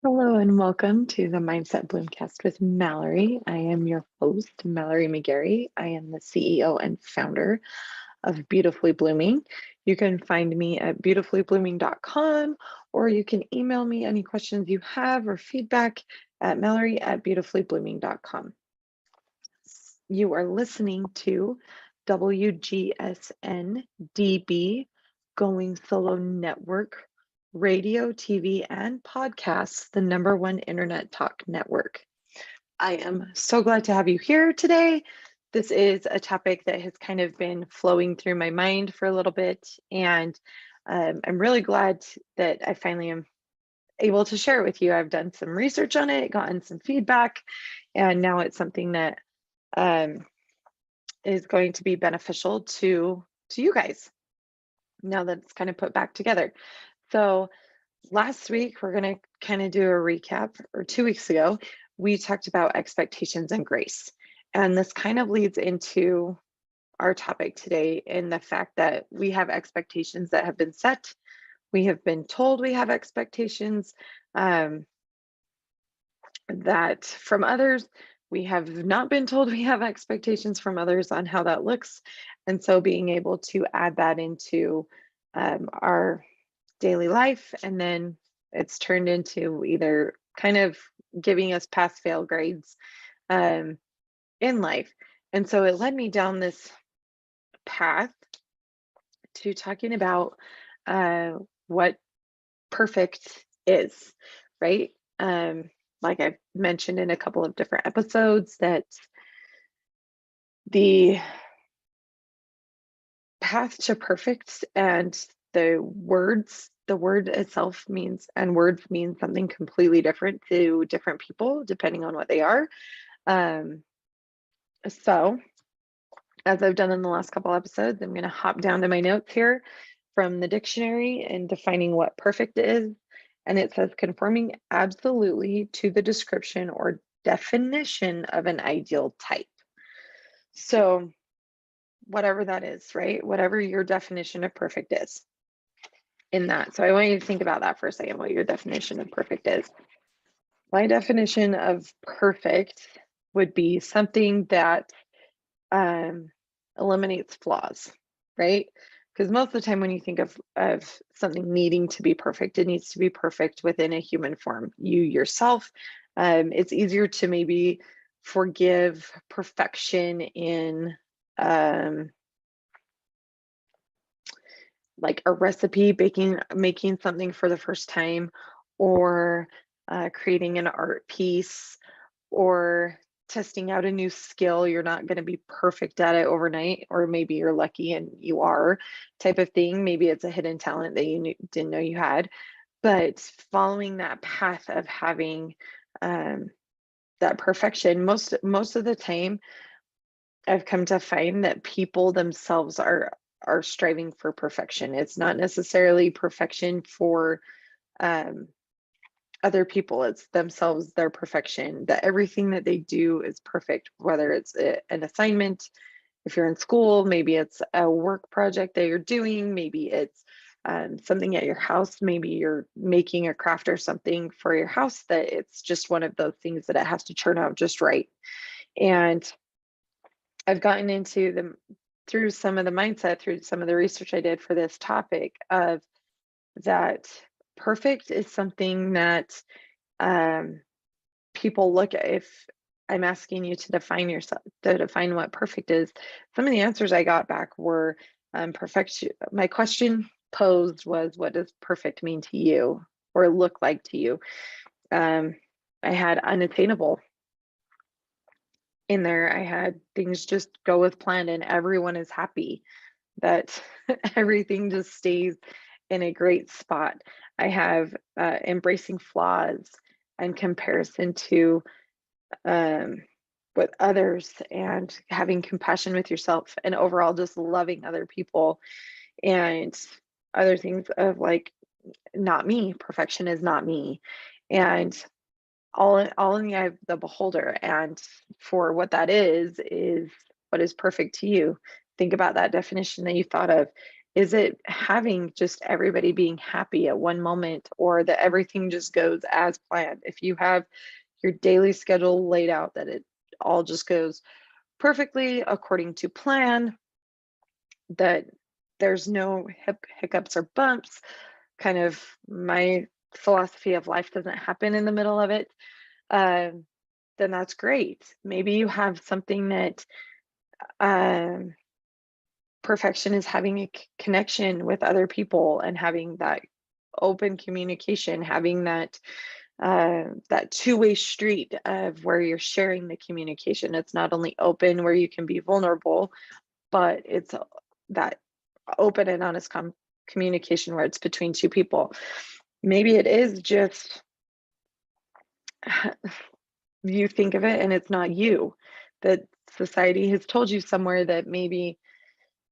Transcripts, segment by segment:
Hello and welcome to the Mindset Bloomcast with Mallory. I am your host, Mallory McGary. I am the CEO and founder of Beautifully Blooming. You can find me at beautifullyblooming.com, or you can email me any questions you have or feedback at mallory@beautifullyblooming.com. You are listening to WGSN-DB Going Solo Network radio, TV, and podcasts, the #1 internet talk network. I am so glad to have you here today. This is a topic that has kind of been flowing through my mind for a little bit, and I'm really glad that I finally am able to share it with you. I've done some research on it, gotten some feedback, and now it's something that is going to be beneficial to you guys now that it's kind of put back together. So last week, we're going to kind of do a recap, or 2 weeks ago, we talked about expectations and grace. And this kind of leads into our topic today in the fact that we have expectations that have been set. We have been told we have expectations that from others. We have not been told we have expectations from others on how that looks. And so being able to add that into our daily life, and then it's turned into either kind of giving us pass fail grades in life. And so it led me down this path to talking about what perfect is, right? Like I've mentioned in a couple of different episodes, that the path to perfect and the word itself means, and words mean something completely different to different people depending on what they are. So as I've done in the last couple episodes, I'm going to hop down to my notes here from the dictionary and defining what perfect is. And it says conforming absolutely to the description or definition of an ideal type. So whatever that is, right? Whatever your definition of perfect is in that. So I want you to think about that for a second, what your definition of perfect is. My definition of perfect would be something that eliminates flaws, right? Because most of the time when you think of something needing to be perfect, it needs to be perfect within a human form. You yourself, it's easier to maybe forgive perfection in like a recipe, making something for the first time, or creating an art piece, or testing out a new skill. You're not going to be perfect at it overnight, or maybe you're lucky and you are, type of thing. Maybe it's a hidden talent that you didn't know you had. But following that path of having that perfection, most of the time, I've come to find that people themselves are striving for perfection. It's not necessarily perfection for other people. It's themselves, their perfection, that everything that they do is perfect, whether it's an assignment, if you're in school, maybe it's a work project that you're doing, maybe it's something at your house, maybe you're making a craft or something for your house, that it's just one of those things that it has to turn out just right. And I've gotten into them through some of the mindset, through some of the research I did for this topic, of that perfect is something that people look at. If I'm asking you to define what perfect is, some of the answers I got back were perfection. My question posed was, what does perfect mean to you or look like to you? I had unattainable in there. I had things just go with plan and everyone is happy, that everything just stays in a great spot. I have embracing flaws and comparison to with others, and having compassion with yourself, and overall just loving other people, and other things of like, not me, perfection is not me, and all in the eye of the beholder. And for what that is what is perfect to you. Think about that definition that you thought of, Is it having just everybody being happy at one moment, or that everything just goes as planned? If you have your daily schedule laid out, that it all just goes perfectly according to plan, that there's no hiccups or bumps, kind of my philosophy of life doesn't happen in the middle of it, then that's great. Maybe you have something that um, perfection is having a connection with other people and having that open communication, having that that two-way street of where you're sharing the communication. It's not only open where you can be vulnerable, but it's that open and honest communication where it's between two people. Maybe it is just you think of it and it's not you, that society has told you somewhere that maybe,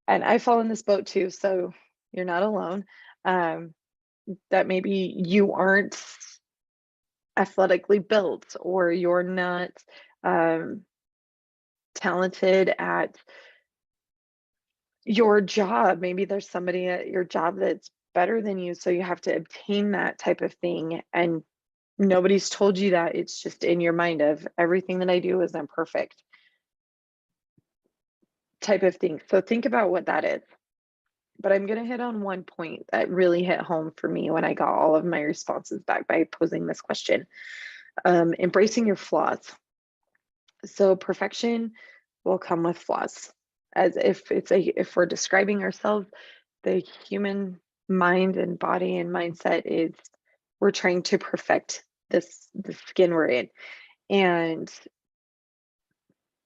and I fall in this boat too, so you're not alone, um, that maybe you aren't athletically built, or you're not um, talented at your job. Maybe there's somebody at your job that's better than you, so you have to obtain that type of thing, and nobody's told you that. It's just in your mind of everything that I do is imperfect type of thing. So think about what that is. But I'm going to hit on one point that really hit home for me when I got all of my responses back by posing this question. Embracing your flaws. So perfection will come with flaws. As if we're describing ourselves, the human mind and body and mindset is we're trying to perfect the skin we're in. And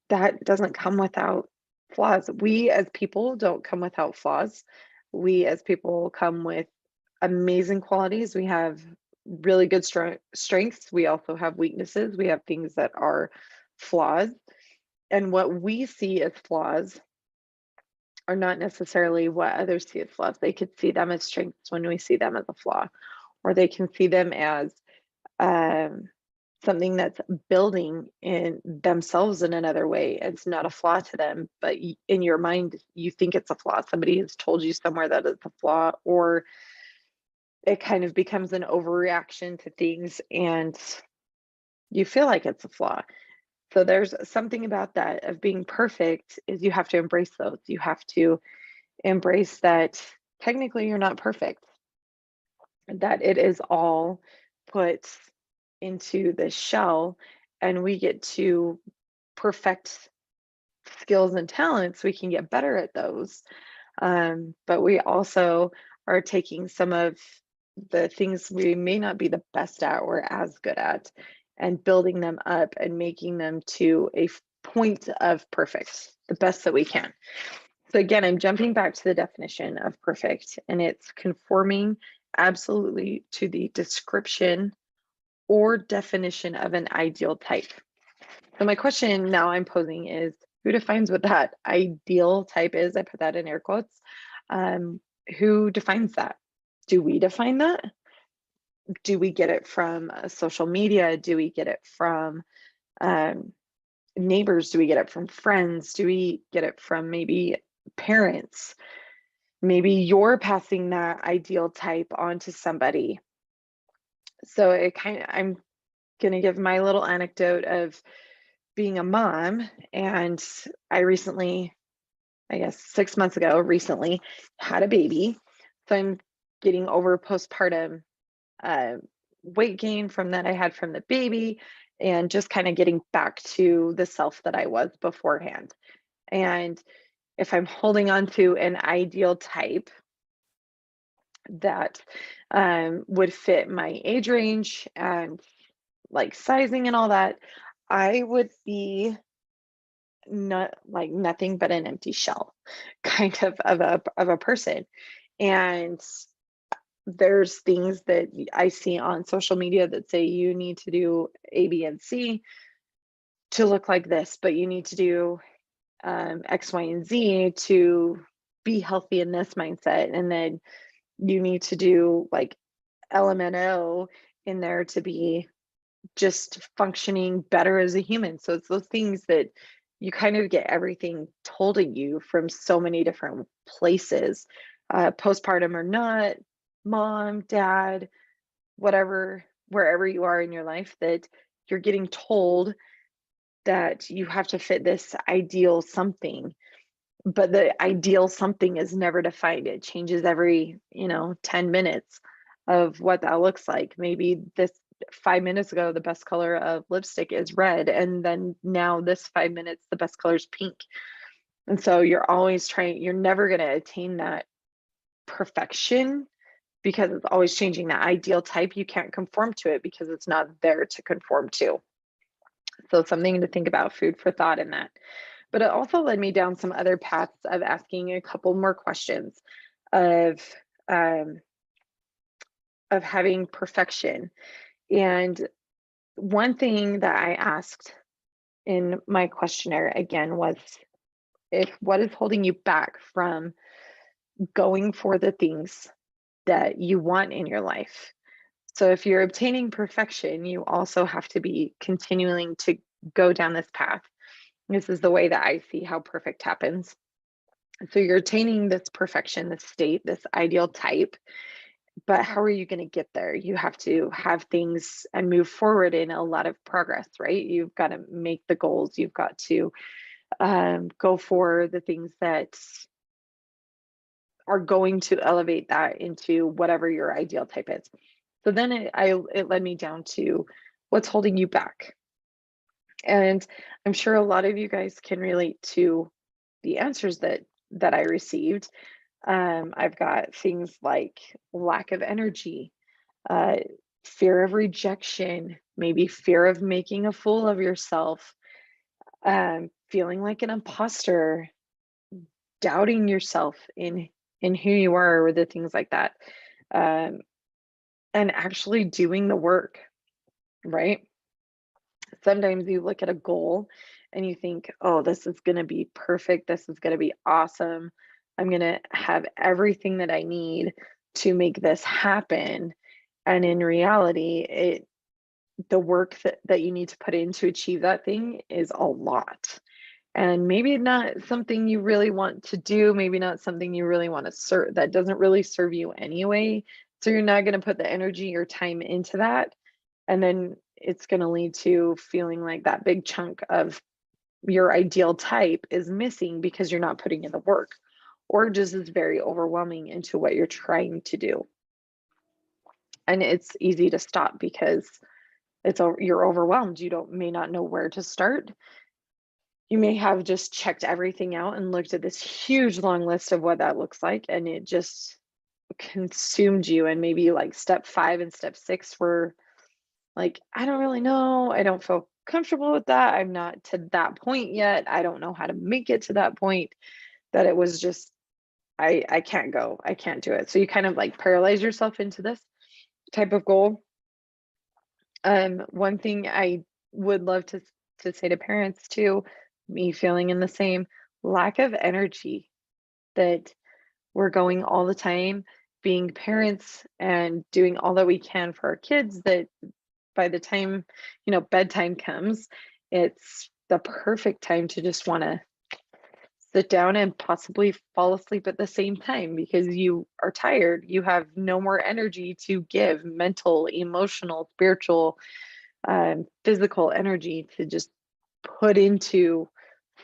that doesn't come without flaws. We as people don't come without flaws. We as people come with amazing qualities. We have really good strengths. We also have weaknesses. We have things that are flaws. And what we see as flaws are not necessarily what others see as flaws. They could see them as strengths when we see them as a flaw, or they can see them as um, something that's building in themselves in another way. It's not a flaw to them, but in your mind, you think it's a flaw. Somebody has told you somewhere that it's a flaw, or it kind of becomes an overreaction to things and you feel like it's a flaw. So there's something about that of being perfect is you have to embrace those. You have to embrace that technically you're not perfect, that it is all put into the shell, and we get to perfect skills and talents. We can get better at those. But we also are taking some of the things we may not be the best at or as good at and building them up and making them to a point of perfect, the best that we can. So again, I'm jumping back to the definition of perfect, and it's conforming absolutely to the description or definition of an ideal type. So my question now I'm posing is, who defines what that ideal type is? I put that in air quotes. Who defines that? Do we define that? Do we get it from social media? Do we get it from neighbors? Do we get it from friends? Do we get it from maybe parents? Maybe you're passing that ideal type on to somebody. So I'm going to give my little anecdote of being a mom. And I recently, I guess 6 months ago, recently had a baby. So I'm getting over postpartum weight gain from that I had from the baby, and just kind of getting back to the self that I was beforehand. And if I'm holding on to an ideal type that would fit my age range and like sizing and all that, I would be not like nothing but an empty shell kind of a person. And there's things that I see on social media that say you need to do A, B, and C to look like this, but you need to do X, Y, and Z to be healthy in this mindset. And then you need to do like LMNO in there to be just functioning better as a human. So it's those things that you kind of get everything told to you from so many different places. postpartum or not, mom, dad, whatever, wherever you are in your life, that you're getting told that you have to fit this ideal something, but the ideal something is never defined. It changes every, 10 minutes of what that looks like. Maybe this 5 minutes ago, the best color of lipstick is red. And then now this 5 minutes, the best color is pink. And so you're always you're never going to attain that perfection because it's always changing. That ideal type, you can't conform to it because it's not there to conform to. So something to think about, food for thought in that. But it also led me down some other paths of asking a couple more questions of having perfection. And one thing that I asked in my questionnaire again was, what is holding you back from going for the things that you want in your life? So if you're obtaining perfection, you also have to be continuing to go down this path. This is the way that I see how perfect happens. So you're attaining this perfection, this state, this ideal type, but how are you going to get there? You have to have things and move forward in a lot of progress, right? You've got to make the goals. You've got to go for the things that are going to elevate that into whatever your ideal type is. So then it led me down to what's holding you back. And I'm sure a lot of you guys can relate to the answers that I received. I've got things like lack of energy, fear of rejection, maybe fear of making a fool of yourself, feeling like an imposter, doubting yourself in who you are, or the things like that, and actually doing the work, right? Sometimes you look at a goal and you think, oh, this is going to be perfect. This is going to be awesome. I'm going to have everything that I need to make this happen. And in reality, the work that you need to put in to achieve that thing is a lot. And maybe not something you really want to do, maybe not something you really want to serve, that doesn't really serve you anyway. So you're not going to put the energy or time into that. And then it's going to lead to feeling like that big chunk of your ideal type is missing because you're not putting in the work, or just is very overwhelming into what you're trying to do. And it's easy to stop because you're overwhelmed. You may not know where to start. You may have just checked everything out and looked at this huge long list of what that looks like, and it just consumed you. And maybe like step 5 and step 6 were like, I don't really know. I don't feel comfortable with that. I'm not to that point yet. I don't know how to make it to that point. That it was just, I can't go. I can't do it. So you kind of like paralyze yourself into this type of goal. One thing I would love to say to parents too, me feeling in the same, lack of energy, that we're going all the time being parents and doing all that we can for our kids, that by the time, bedtime comes, it's the perfect time to just want to sit down and possibly fall asleep at the same time because you are tired. You have no more energy to give, mental, emotional, spiritual, physical energy to just put into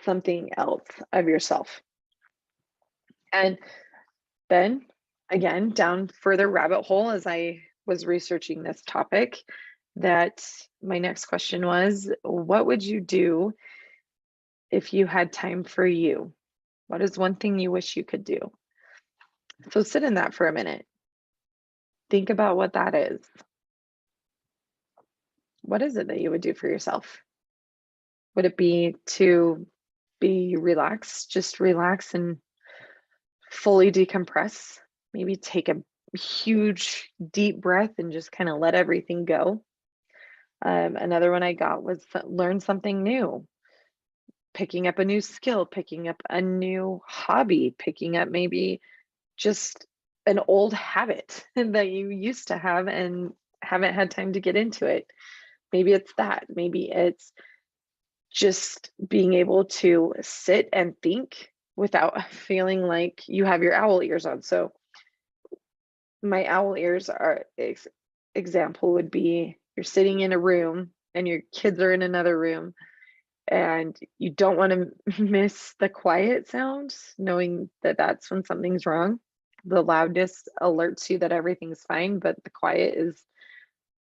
something else of yourself. And then again, down further rabbit hole as I was researching this topic, that my next question was, what would you do if you had time for you? What is one thing you wish you could do? So sit in that for a minute. Think about what that is. What is it that you would do for yourself? Would it be to be relaxed, just relax and fully decompress? Maybe take a huge deep breath and just kind of let everything go. Another one I got was learn something new, picking up a new skill, picking up a new hobby, picking up maybe just an old habit that you used to have and haven't had time to get into it. Maybe it's that. Maybe it's just being able to sit and think without feeling like you have your owl ears on. So my owl ears are example would be you're sitting in a room and your kids are in another room and you don't want to miss the quiet sounds, knowing that that's when something's wrong. The loudness alerts you that everything's fine, but the quiet is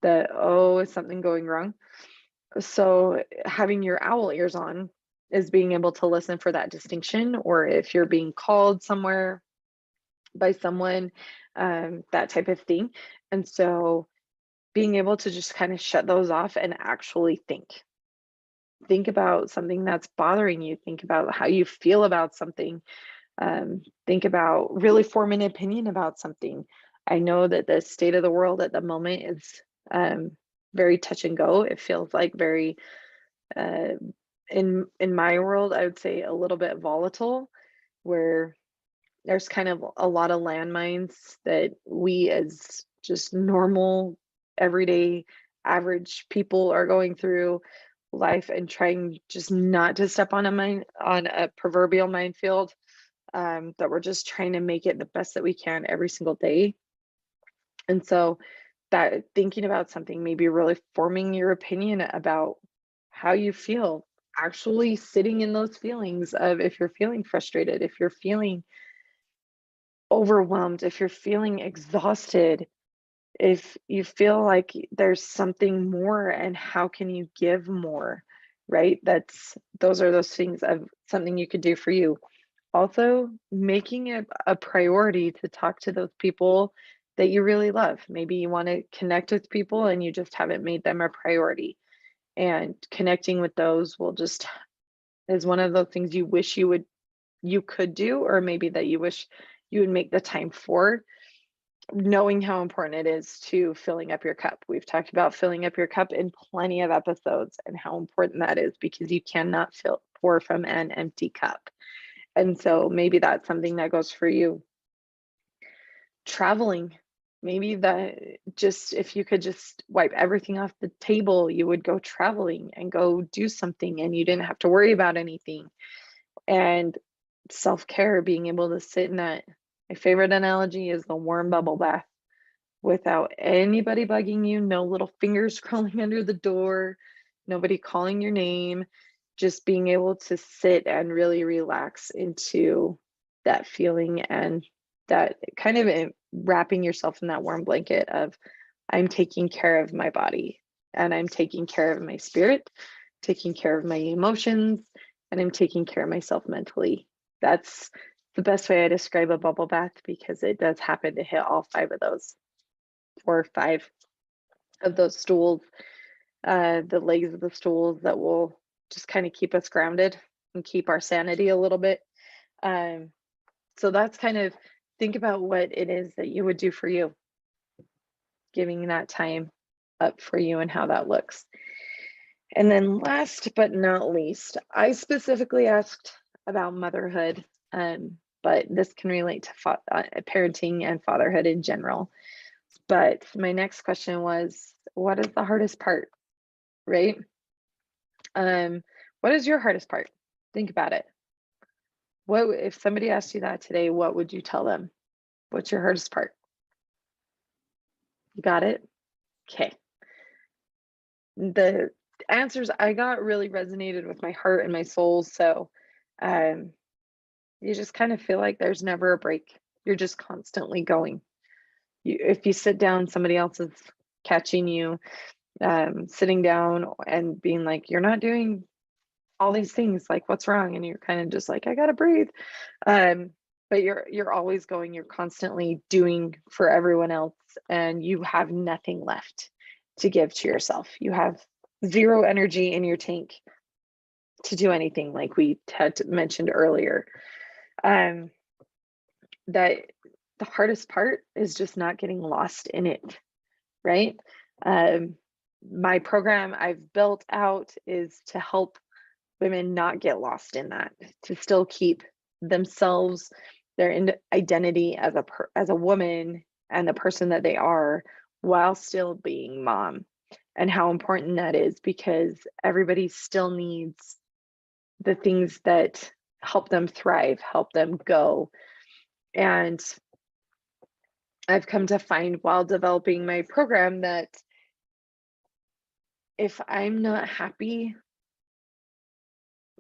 the, oh, is something going wrong? So having your owl ears on is being able to listen for that distinction, or if you're being called somewhere by someone, that type of thing. And so being able to just kind of shut those off and actually think about something that's bothering you, think about how you feel about something, think about really form an opinion about something. I know that the state of the world at the moment is very touch and go. It feels like very uh, in my world, I would say a little bit volatile, where there's kind of a lot of landmines that we as just normal, everyday, average people are going through life and trying just not to step on a proverbial minefield. That we're just trying to make it the best that we can every single day. And so that thinking about something, maybe really forming your opinion about how you feel, actually sitting in those feelings of if you're feeling frustrated, if you're feeling overwhelmed, if you're feeling exhausted, if you feel like there's something more and how can you give more, right? Those are those things of something you could do for you. Also, making it a priority to talk to those people that you really love. Maybe you want to connect with people and you just haven't made them a priority. And connecting with those will just is one of those things you wish you could do, or maybe that you wish you would make the time for, knowing how important it is to filling up your cup. We've talked about filling up your cup in plenty of episodes and how important that is, because you cannot pour from an empty cup. And so maybe that's something that goes for you. Traveling, maybe that just if you could just wipe everything off the table, you would go traveling and go do something and you didn't have to worry about anything. And self-care, being able to sit in that, my favorite analogy is the warm bubble bath without anybody bugging you, no little fingers crawling under the door, nobody calling your name, just being able to sit and really relax into that feeling, and that kind of wrapping yourself in that warm blanket of, I'm taking care of my body and I'm taking care of my spirit, taking care of my emotions, and I'm taking care of myself mentally. That's the best way I describe a bubble bath, because it does happen to hit all five of those, 4 or 5 of those stools, the legs of the stools that will just kind of keep us grounded and keep our sanity a little bit. Um, so that's kind of, think about what it is that you would do for you, giving that time up for you and how that looks. And then last but not least, I specifically asked about motherhood, but this can relate to parenting and fatherhood in general. But my next question was, what is the hardest part, right? What is your hardest part? Think about it. What if somebody asked you that today, what would you tell them? What's your hardest part? You got it? Okay. The answers I got really resonated with my heart and my soul. So um, you just kind of feel like there's never a break. You're just constantly going. If you sit down, somebody else is catching you, sitting down and being like, you're not doing all these things, like what's wrong? And you're kind of just like, I gotta breathe. But you're always going, you're constantly doing for everyone else, and you have nothing left to give to yourself. You have zero energy in your tank to do anything, like we had mentioned earlier. um that the hardest part is just not getting lost in it, right? um my program I've built out is to help women not get lost in that, to still keep themselves, their identity as as a woman and the person that they are, while still being mom. And how important that is, because everybody still needs the things that help them thrive, help them go. And I've come to find while developing my program that if I'm not happy,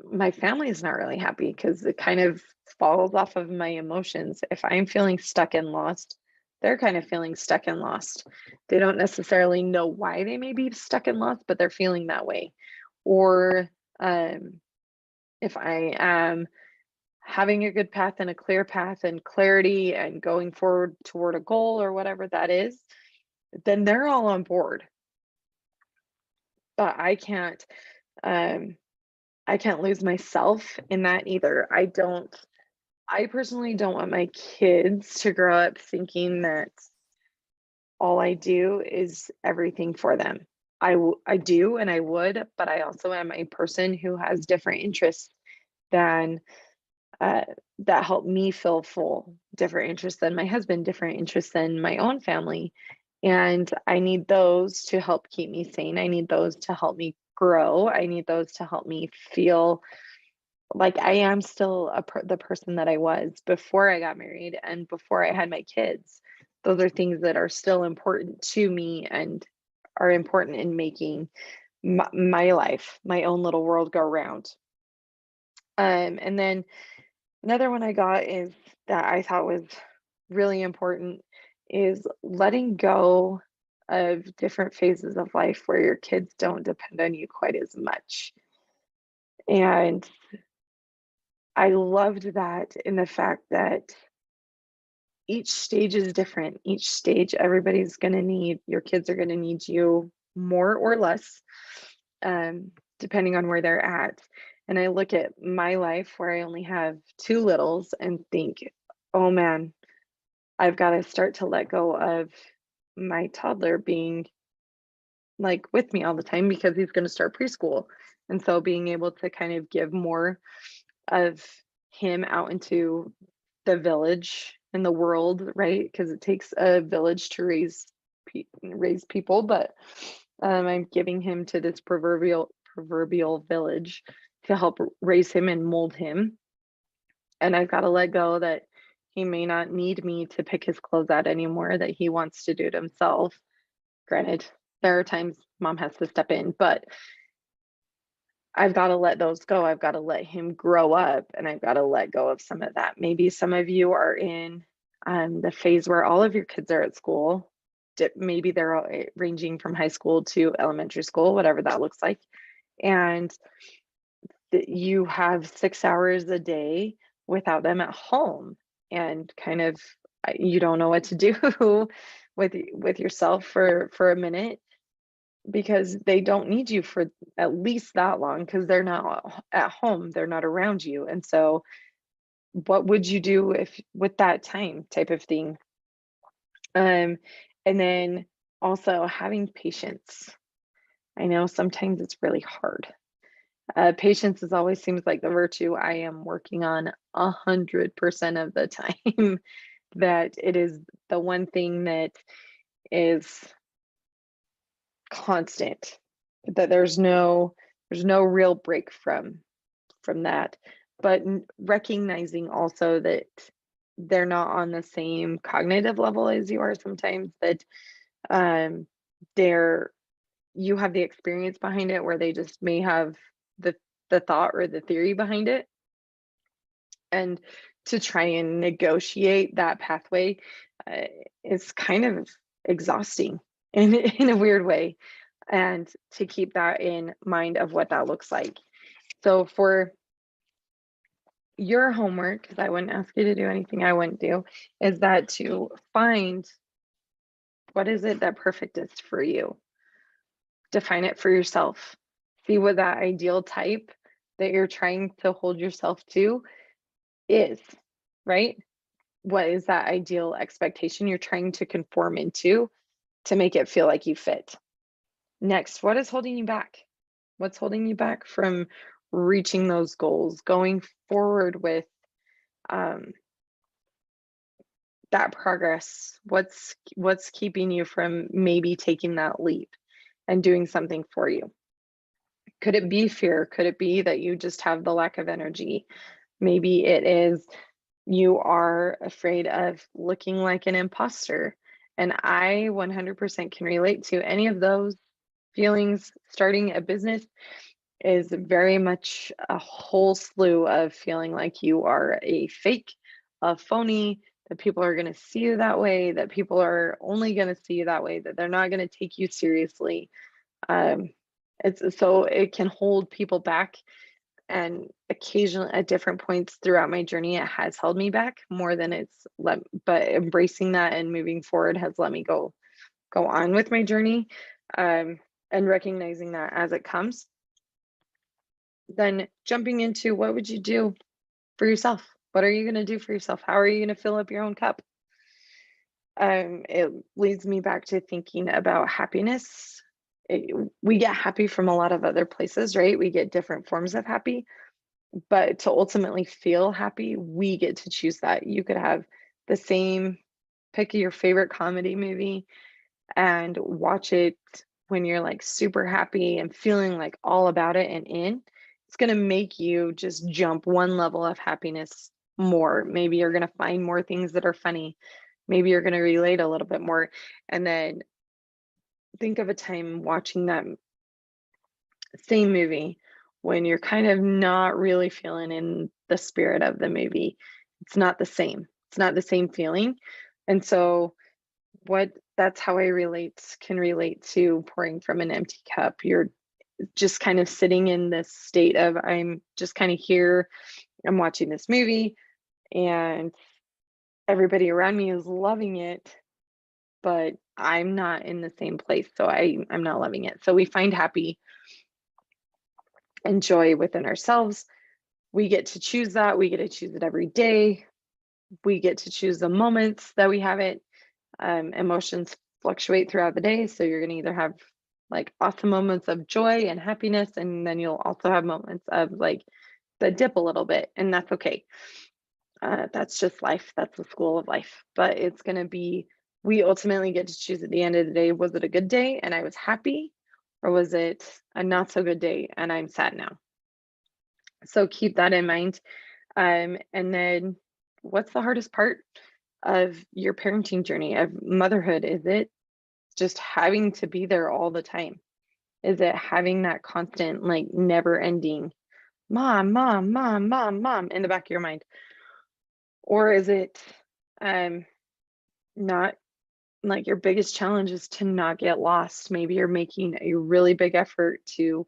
my family is not really happy because it kind of falls off of my emotions. If I'm feeling stuck and lost, they're kind of feeling stuck and lost. They don't necessarily know why they may be stuck and lost, but they're feeling that way. Or if I am having a good path and a clear path and clarity and going forward toward a goal or whatever that is, then they're all on board. But um, I can't lose myself in that either. I personally don't want my kids to grow up thinking that all I do is everything for them. I do and I would, but I also am a person who has different interests than uh, that help me feel full, different interests than my husband, different interests than my own family. And I need those to help keep me sane. I need those to help me grow. I need those to help me feel like I am still the person that I was before I got married and before I had my kids. Those are things that are still important to me and are important in making my life, my own little world go round. And then another one I got is that I thought was really important is letting go of different phases of life where your kids don't depend on you quite as much. And I loved that in the fact that each stage is different. Each stage, everybody's going to need, your kids are going to need you more or less, depending on where they're at. And I look at my life where I only have two littles and think, oh man, I've got to start to let go of my toddler being like with me all the time because he's going to start preschool. And so being able to kind of give more of him out into the village and the world, right? Because it takes a village to raise people, but I'm giving him to this proverbial village to help raise him and mold him. And I've got to let go that he may not need me to pick his clothes out anymore, that he wants to do it himself. Granted, there are times mom has to step in, but I've got to let those go. I've got to let him grow up and I've got to let go of some of that. Maybe some of you are in the phase where all of your kids are at school. Maybe they're all ranging from high school to elementary school, whatever that looks like. And you have 6 hours a day without them at home and kind of you don't know what to do with yourself for a minute because they don't need you for at least that long because they're not at home, they're not around you. And so what would you do if with that time type of thing? And then also having patience. I know sometimes it's really hard. Patience is always seems like the virtue I am working on 100% of the time. That it is the one thing that is constant. That there's no real break from that. But recognizing also that they're not on the same cognitive level as you are sometimes. That um, they're you have the experience behind it where they just may have the thought or the theory behind it and to try and negotiate that pathway uh, is kind of exhausting in a weird way and to keep that in mind of what that looks like. So for your homework, because I wouldn't ask you to do anything I wouldn't do, is that to find what is it that perfect is for you. Define it for yourself. See what that ideal type that you're trying to hold yourself to is, right? What is that ideal expectation you're trying to conform into to make it feel like you fit? Next, what is holding you back? What's holding you back from reaching those goals, going forward with um, that progress? What's keeping you from maybe taking that leap and doing something for you? Could it be fear? Could it be that you just have the lack of energy? Maybe it is you are afraid of looking like an imposter. And I 100% can relate to any of those feelings. Starting a business is very much a whole slew of feeling like you are a fake, a phony, that people are going to see you that way, that people are only going to see you that way, that they're not going to take you seriously. Um, it can hold people back, and occasionally at different points throughout my journey, it has held me back more than but embracing that and moving forward has let me go on with my journey, um, and recognizing that as it comes. Then jumping into what would you do for yourself? What are you going to do for yourself? How are you going to fill up your own cup? It leads me back to thinking about happiness. We get happy from a lot of other places, right? We get different forms of happy, but to ultimately feel happy, we get to choose that. You could have the same, pick your favorite comedy movie and watch it when you're like super happy and feeling like all about it and in. It's going to make you just jump one level of happiness more. Maybe you're going to find more things that are funny. Maybe you're going to relate a little bit more. And then think of a time watching that same movie when you're kind of not really feeling in the spirit of the movie. It's not the same. It's not the same feeling. And so that's how I can relate to pouring from an empty cup. You're just kind of sitting in this state of, I'm just kind of here, I'm watching this movie, and everybody around me is loving it, but I'm not in the same place. So I'm not loving it. So we find happy and joy within ourselves. We get to choose that. We get to choose it every day. We get to choose the moments that we have it. Emotions fluctuate throughout the day. So you're going to either have like awesome moments of joy and happiness, and then you'll also have moments of like that dip a little bit, and that's okay. That's just life. That's the school of life. But it's going to be, we ultimately get to choose at the end of the day. Was it a good day and I was happy, or was it a not so good day and I'm sad now? So keep that in mind. And then what's the hardest part of your parenting journey, of motherhood? Is it just having to be there all the time? Is it having that constant, like never ending mom, mom, mom, mom, mom in the back of your mind? Or is it not, like your biggest challenge is to not get lost? Maybe you're making a really big effort to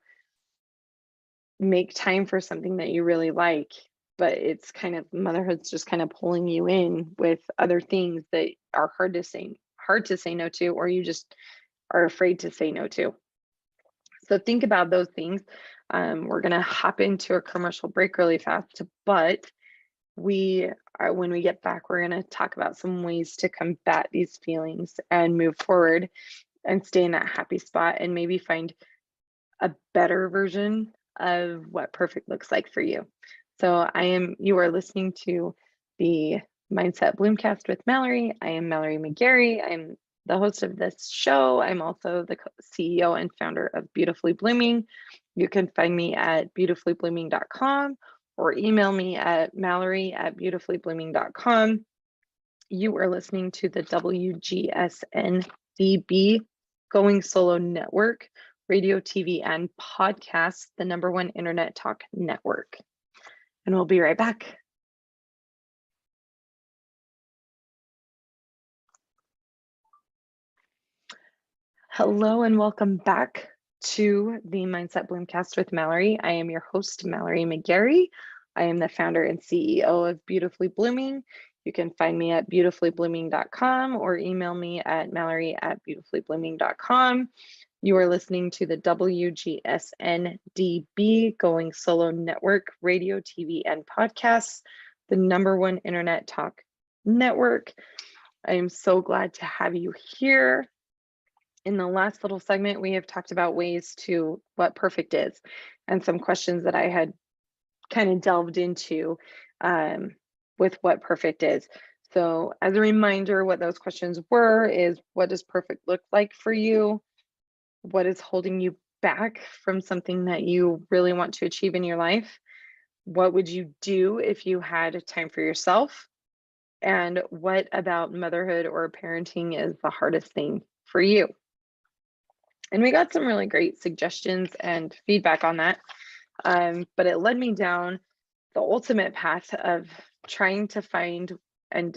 make time for something that you really like, but it's kind of, motherhood's just kind of pulling you in with other things that are hard to say no to, or you just are afraid to say no to. So think about those things. We're going to hop into a commercial break really fast, but when we get back, we're going to talk about some ways to combat these feelings and move forward and stay in that happy spot, and maybe find a better version of what perfect looks like for you. So you are listening to the Mindset Bloomcast with Mallory. I am Mallory McGary. I'm the host of this show. I'm also the CEO and founder of Beautifully Blooming. You can find me at beautifullyblooming.com or email me at mallory@beautifullyblooming.com. You are listening to the WGSN-DB Going Solo Network, radio, TV, and podcast, the #1 internet talk network. And we'll be right back. Hello and welcome back to the Mindset Bloomcast with Mallory. I am your host, Mallory McGary. I am the founder and CEO of Beautifully Blooming. You can find me at beautifullyblooming.com or email me at mallory@beautifullyblooming.com. You are listening to the WGSN-DB Going Solo Network, radio, TV, and podcasts, the #1 internet talk network. I am so glad to have you here. In the last little segment, we have talked about ways to what perfect is, and some questions that I had kind of delved into with what perfect is. So as a reminder, what those questions were is, what does perfect look like for you? What is holding you back from something that you really want to achieve in your life? What would you do if you had time for yourself? And what about motherhood or parenting is the hardest thing for you? And we got some really great suggestions and feedback on that. But it led me down the ultimate path of trying to find and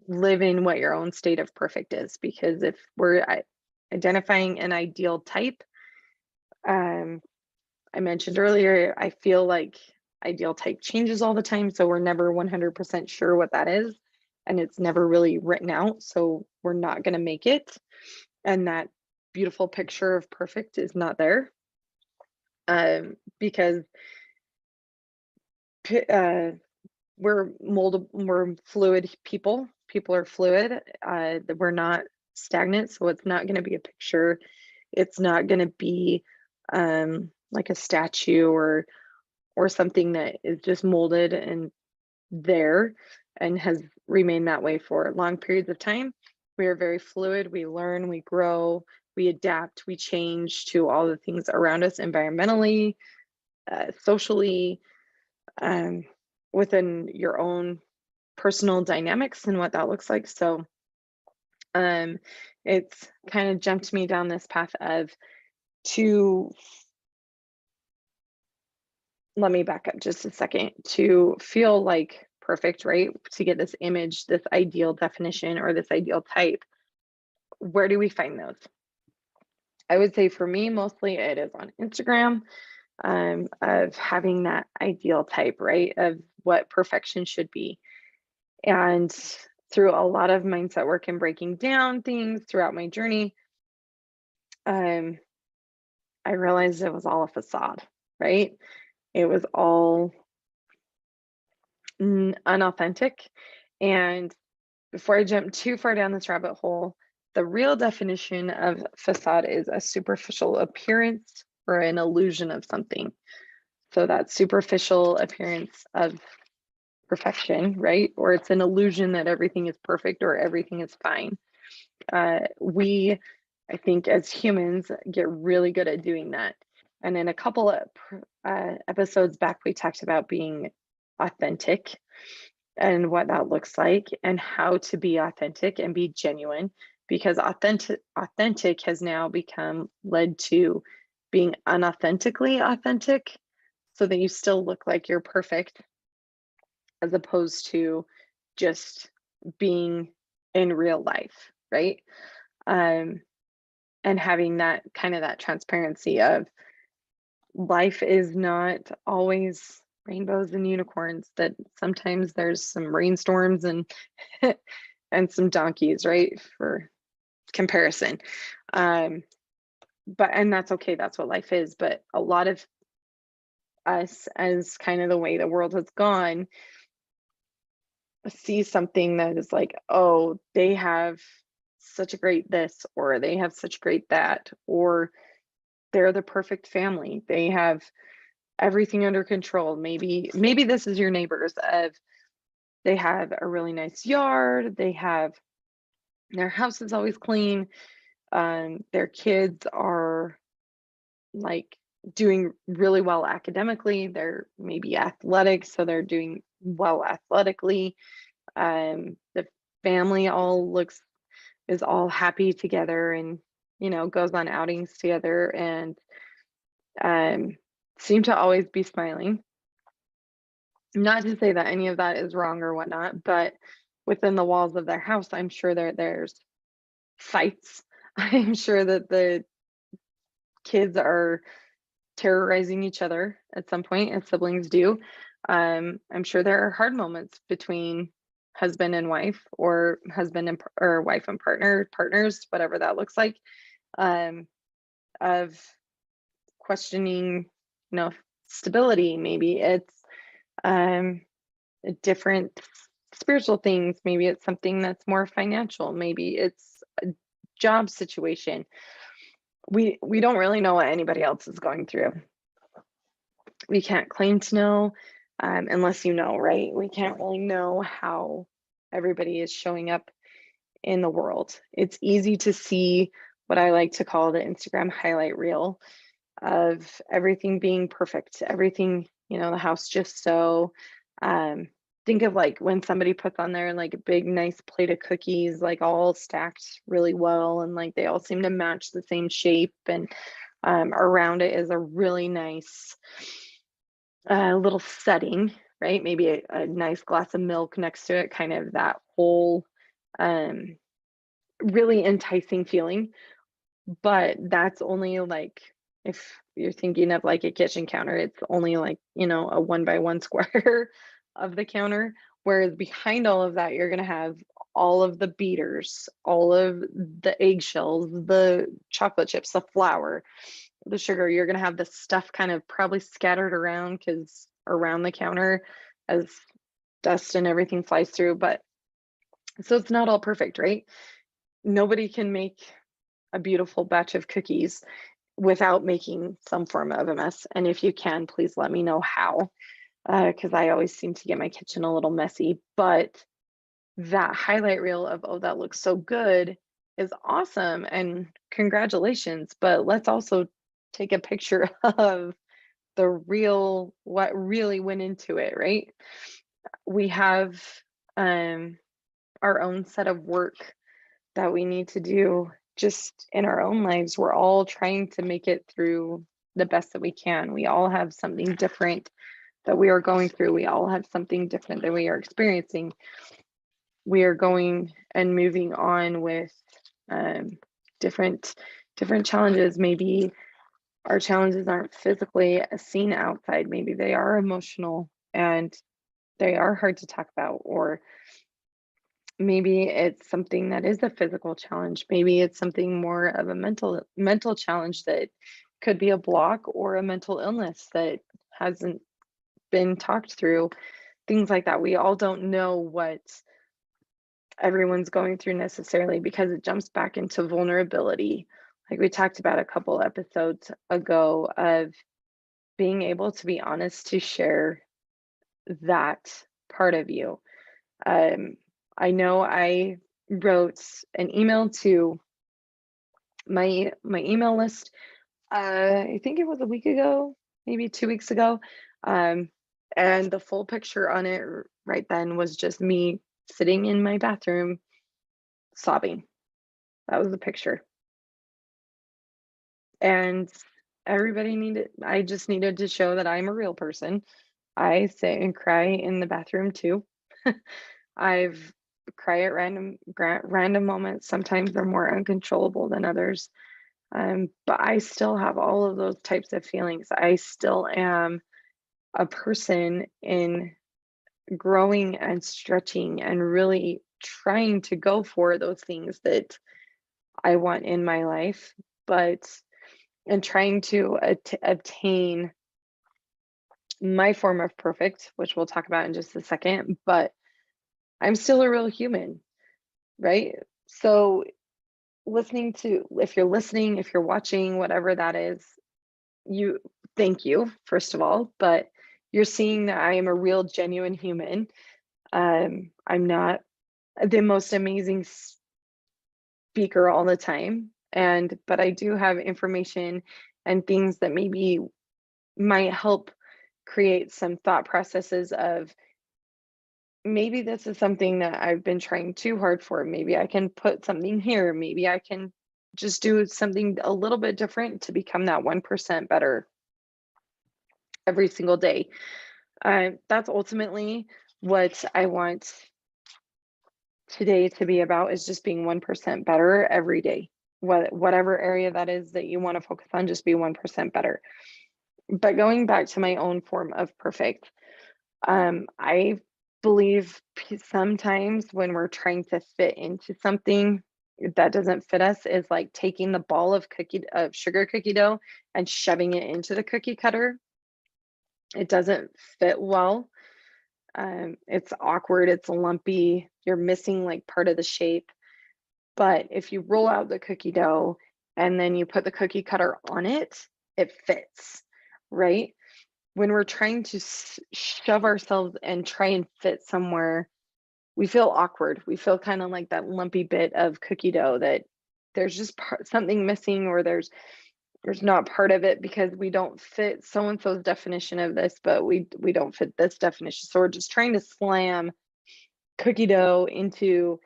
live in what your own state of perfect is. Because if we're identifying an ideal type, um, I mentioned earlier, I feel like ideal type changes all the time. So we're never 100% sure what that is. And it's never really written out. So we're not going to make it. And that beautiful picture of perfect is not there. Because we're moldable, we're fluid people. People are fluid. We're not stagnant. So it's not going to be a picture. It's not going to be like a statue or something that is just molded and there and has remained that way for long periods of time. We are very fluid. We learn, we grow, we adapt, we change to all the things around us environmentally, socially, within your own personal dynamics and what that looks like. So it's kind of jumped me down this path of let me back up just a second, to feel like perfect, right? To get this image, this ideal definition or this ideal type, where do we find those? I would say for me, mostly it is on Instagram, of having that ideal type, right? Of what perfection should be. And through a lot of mindset work and breaking down things throughout my journey, I realized it was all a facade, right? It was all unauthentic. And before I jump too far down this rabbit hole, the real definition of facade is a superficial appearance or an illusion of something. So that superficial appearance of perfection, right? Or it's an illusion that everything is perfect or everything is fine. We, I think, as humans, get really good at doing that. And in a couple of episodes back, we talked about being authentic and what that looks like and how to be authentic and be genuine, because authentic has now become led to being unauthentically authentic, so that you still look like you're perfect as opposed to just being in real life, right? And having that kind of that transparency of life is not always rainbows and unicorns, that sometimes there's some rainstorms and and some donkeys, right, for comparison. But and that's okay, that's what life is. But a lot of us, as kind of the way the world has gone, see something that is like, oh, they have such a great this, or they have such great that, or they're the perfect family, they have everything under control. Maybe this is your neighbors, of they have a really nice yard, they have their house is always clean, their kids are like doing really well academically, they're maybe athletic, so they're doing well athletically. The family is all happy together, and goes on outings together, and seem to always be smiling. Not to say that any of that is wrong or whatnot, but within the walls of their house, I'm sure there's fights. I'm sure that the kids are terrorizing each other at some point, as siblings do. I'm sure there are hard moments between husband and wife, or husband and or wife and partners, whatever that looks like, of questioning, stability. Maybe it's different spiritual things. Maybe it's something that's more financial. Maybe it's a job situation. We don't really know what anybody else is going through. We can't claim to know, unless right? We can't really know how everybody is showing up in the world. It's easy to see what I like to call the Instagram highlight reel of everything being perfect, everything, the house just so, think of like when somebody puts on there like a big nice plate of cookies, like all stacked really well, and like they all seem to match the same shape, and around it is a really nice little setting, right? Maybe a nice glass of milk next to it, kind of that whole um, really enticing feeling. But that's only like, if you're thinking of like a kitchen counter, it's only like, a 1 by 1 square of the counter. Whereas behind all of that, you're going to have all of the beaters, all of the eggshells, the chocolate chips, the flour, the sugar. You're going to have the stuff kind of probably scattered around because around the counter as dust and everything flies through. But so it's not all perfect, right? Nobody can make a beautiful batch of cookies without making some form of a mess. And if you can, please let me know how, because I always seem to get my kitchen a little messy. But that highlight reel of, oh, that looks so good is awesome. And congratulations. But let's also take a picture of the real, what really went into it, right? We have our own set of work that we need to do just in our own lives. We're all trying to make it through the best that we can. We all have something different that we are going through. We all have something different that we are experiencing. We are going and moving on with different challenges. Maybe our challenges aren't physically seen outside. Maybe they are emotional and they are hard to talk about, or maybe it's something that is a physical challenge. Maybe it's something more of a mental challenge that could be a block, or a mental illness that hasn't been talked through, things like that. We all don't know what everyone's going through necessarily, because it jumps back into vulnerability, like we talked about a couple episodes ago, of being able to be honest to share that part of you. I know I wrote an email to my email list. I think it was a week ago, maybe 2 weeks ago. And the full picture on it right then was just me sitting in my bathroom sobbing. That was the picture. And I just needed to show that I'm a real person. I sit and cry in the bathroom too. I've cry at random moments. Sometimes they're more uncontrollable than others. But I still have all of those types of feelings. I still am a person in growing and stretching and really trying to go for those things that I want in my life, and trying to obtain my form of perfect, which we'll talk about in just a second. But I'm still a real human, right? So if you're listening, if you're watching, whatever that is, thank you, first of all. But you're seeing that I am a real, genuine human. I'm not the most amazing speaker all the time, but I do have information and things that maybe might help create some thought processes of, maybe this is something that I've been trying too hard for. Maybe I can put something here. Maybe I can just do something a little bit different to become that 1% better every single day. That's ultimately what I want today to be about, is just being 1% better every day. Whatever area that is that you want to focus on, just be 1% better. But going back to my own form of perfect, I believe sometimes when we're trying to fit into something that doesn't fit us, is like taking the ball of sugar cookie dough and shoving it into the cookie cutter. It doesn't fit well. It's awkward, it's lumpy, you're missing like part of the shape. But if you roll out the cookie dough and then you put the cookie cutter on it, it fits, right? When we're trying to shove ourselves and try and fit somewhere, we feel awkward. We feel kind of like that lumpy bit of cookie dough that there's just something missing, or there's There's not part of it because we don't fit so and so's definition of this, but we don't fit this definition. So we're just trying to slam cookie dough into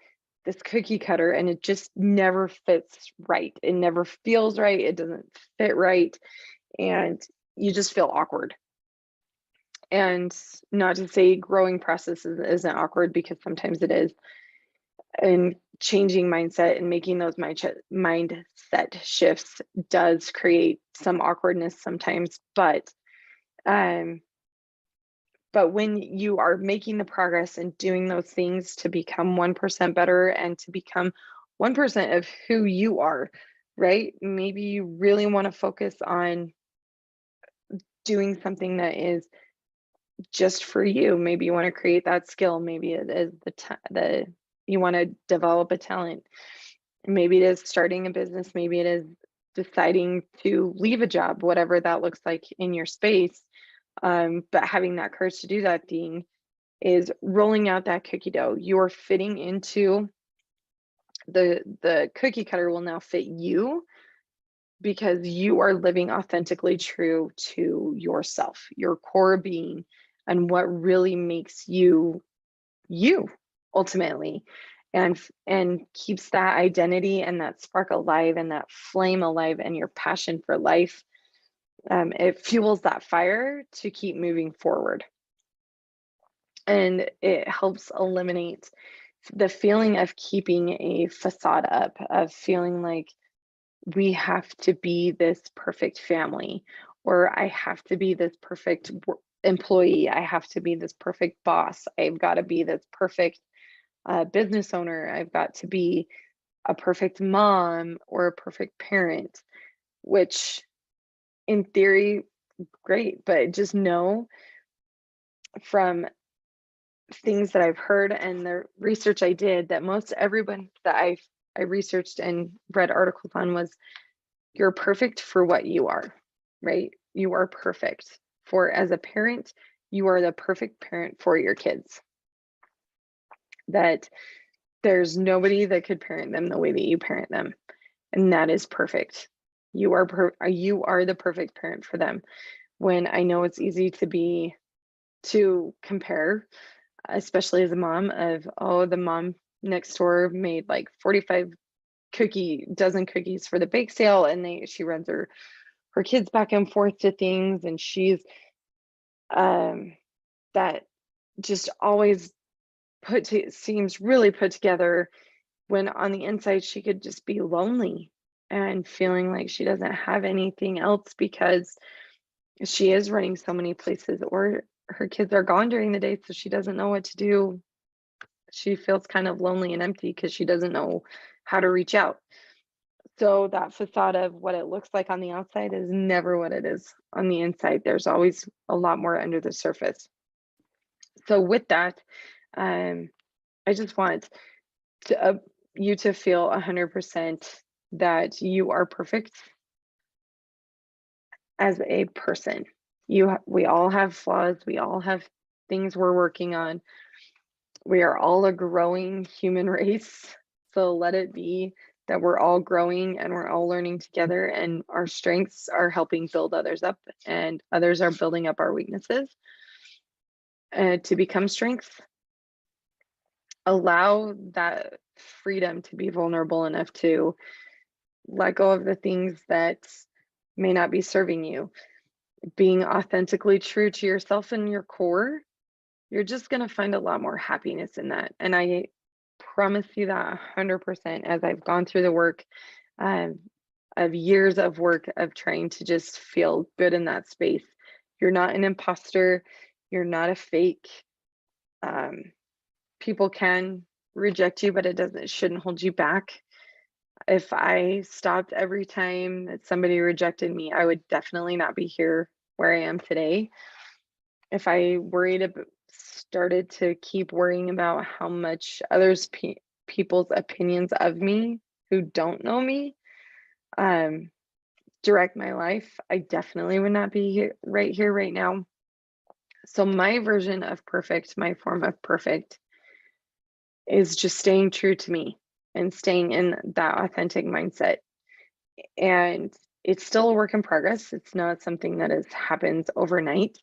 this cookie cutter, and it just never fits right. It never feels right. It doesn't fit right. And you just feel awkward. And not to say growing process isn't awkward, because sometimes it is. And changing mindset and making those mindset shifts does create some awkwardness sometimes, but when you are making the progress and doing those things to become 1% better and to become 1% of who you are, right? Maybe you really want to focus on doing something that is just for you. Maybe you want to create that skill. Maybe it is you want to develop a talent. Maybe it is starting a business. Maybe it is deciding to leave a job, whatever that looks like in your space. But having that courage to do that thing is rolling out that cookie dough. You're fitting into the cookie cutter will now fit you, because you are living authentically true to yourself, your core being, and what really makes you you ultimately, and keeps that identity and that spark alive and that flame alive, and your passion for life. It fuels that fire to keep moving forward, and it helps eliminate the feeling of keeping a facade up, of feeling like we have to be this perfect family, or I have to be this perfect employee, I have to be this perfect boss, I've got to be this perfect business owner, I've got to be a perfect mom or a perfect parent, which in theory, great, but just know from things that I've heard and the research I did that most everyone that I researched and read articles on was, you're perfect for what you are, right? You are perfect for, as a parent, you are the perfect parent for your kids. That there's nobody that could parent them the way that you parent them. And that is perfect. You are the perfect parent for them. When I know it's easy to compare, especially as a mom, of, oh, the mom next door made like 45 dozen cookies for the bake sale, and she runs her kids back and forth to things, and she's that just always seems really put together, when on the inside she could just be lonely and feeling like she doesn't have anything else, because she is running so many places, or her kids are gone during the day, so she doesn't know what to do. She feels kind of lonely and empty because she doesn't know how to reach out. So that facade of what it looks like on the outside is never what it is on the inside. There's always a lot more under the surface. So with that, I just want you to feel 100% that you are perfect as a person. We all have flaws. We all have things we're working on. We are all a growing human race. So let it be that we're all growing and we're all learning together, and our strengths are helping build others up, and others are building up our weaknesses to become strengths. Allow that freedom to be vulnerable enough to let go of the things that may not be serving you. Being authentically true to yourself and your core, you're just going to find a lot more happiness in that. And I promise you that 100%, as I've gone through the work of years of work of trying to just feel good in that space. You're not an imposter. You're not a fake. People can reject you, but it shouldn't hold you back. If I stopped every time that somebody rejected me, I would definitely not be here where I am today. If I started to keep worrying about how much people's opinions of me who don't know me direct my life, I definitely would not be here right now. So my version of perfect, my form of perfect, is just staying true to me and staying in that authentic mindset. And it's still a work in progress. It's not something that happens overnight,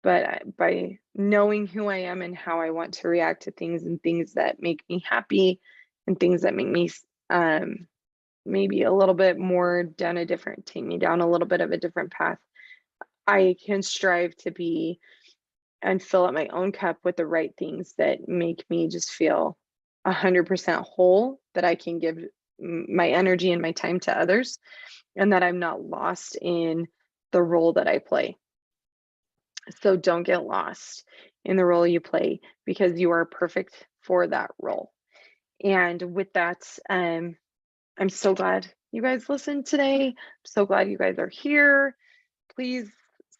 but by knowing who I am and how I want to react to things and things that make me happy and things that make me maybe a little bit more take me down a little bit of a different path, I can strive to be and fill up my own cup with the right things that make me just feel 100% whole, that I can give my energy and my time to others, and that I'm not lost in the role that I play. So don't get lost in the role you play, because you are perfect for that role. And with that, I'm so glad you guys listened today. I'm so glad you guys are here. Please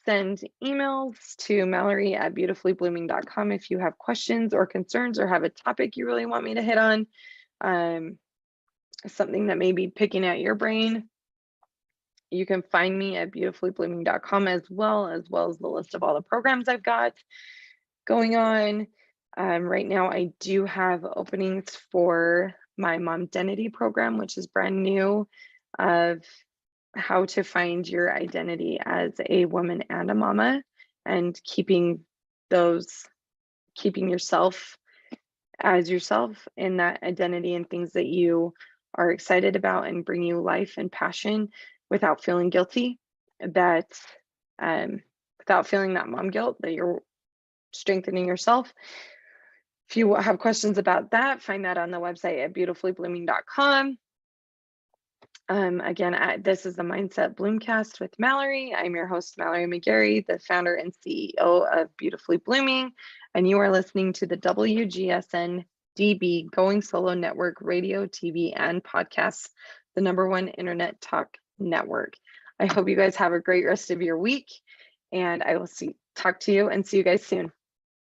send emails to Mallory@beautifully-blooming.com if you have questions or concerns or have a topic you really want me to hit on, something that may be picking at your brain. You can find me at beautifully-blooming.com as well as the list of all the programs I've got going on. Right now, I do have openings for my Momdenity program, which is brand new, of how to find your identity as a woman and a mama, and keeping yourself as yourself in that identity and things that you are excited about and bring you life and passion without feeling guilty, that without feeling that mom guilt, that you're strengthening yourself. If you have questions about that, find that on the website at beautifullyblooming.com. Again, this is the Mindset Bloomcast with Mallory. I'm your host, Mallory McGary, the founder and CEO of Beautifully Blooming, and you are listening to the WGSN-DB Going Solo Network radio, TV, and podcasts, the #1 internet talk network. I hope you guys have a great rest of your week, and I will talk to you and see you guys soon.